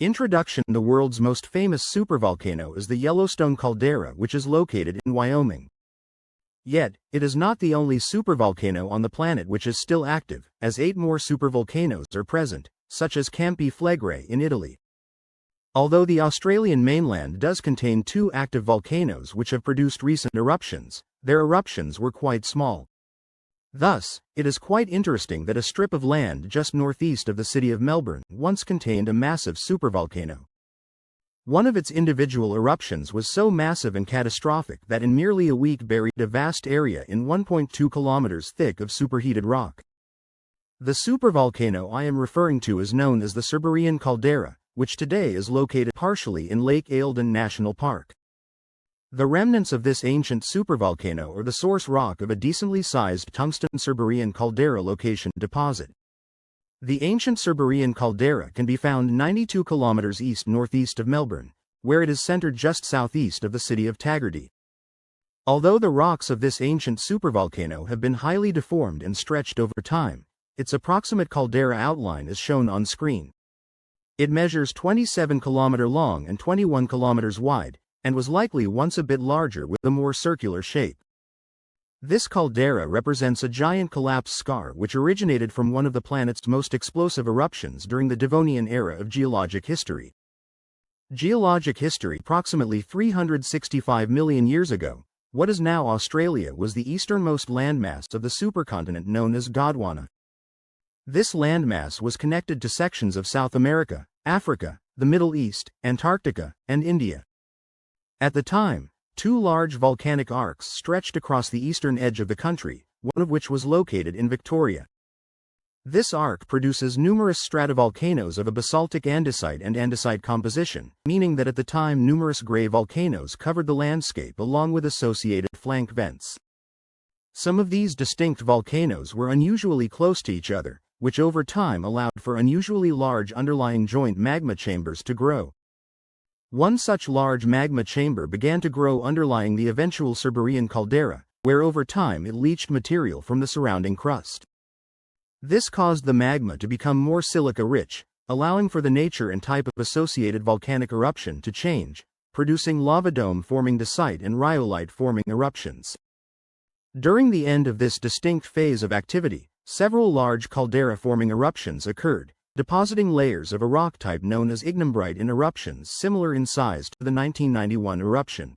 Introduction. The world's most famous supervolcano is the Yellowstone caldera, which is located in Wyoming. Yet, it is not the only supervolcano on the planet which is still active, as 8 more supervolcanoes are present, such as Campi Flegrei in Italy. Although the Australian mainland does contain 2 active volcanoes which have produced recent eruptions, their eruptions were quite small. Thus, it is quite interesting that a strip of land just northeast of the city of Melbourne once contained a massive supervolcano. One of its individual eruptions was so massive and catastrophic that in merely a week buried a vast area in 1.2 kilometers thick of superheated rock. The supervolcano I am referring to is known as the Cerberean Caldera, which today is located partially in Lake Eildon National Park. The remnants of this ancient supervolcano are the source rock of a decently sized tungsten Cerberean caldera location deposit. The ancient Cerberean caldera can be found 92 kilometers east-northeast of Melbourne, where it is centered just southeast of the city of Taggerty. Although the rocks of this ancient supervolcano have been highly deformed and stretched over time, its approximate caldera outline is shown on screen. It measures 27 kilometers long and 21 kilometers wide, and was likely once a bit larger with a more circular shape. This caldera represents a giant collapse scar which originated from one of the planet's most explosive eruptions during the Devonian era of geologic history. Geologic history. Approximately 365 million years ago, what is now Australia was the easternmost landmass of the supercontinent known as Gondwana. This landmass was connected to sections of South America, Africa, the Middle East, Antarctica, and India. At the time, 2 large volcanic arcs stretched across the eastern edge of the country, one of which was located in Victoria. This arc produces numerous stratovolcanoes of a basaltic andesite and andesite composition, meaning that at the time numerous gray volcanoes covered the landscape along with associated flank vents. Some of these distinct volcanoes were unusually close to each other, which over time allowed for unusually large underlying joint magma chambers to grow. One such large magma chamber began to grow underlying the eventual Cerberean caldera, where over time it leached material from the surrounding crust. This caused the magma to become more silica-rich, allowing for the nature and type of associated volcanic eruption to change, producing lava dome-forming dacite and rhyolite-forming eruptions. During the end of this distinct phase of activity, several large caldera-forming eruptions occurred, depositing layers of a rock type known as ignimbrite in eruptions similar in size to the 1991 eruption.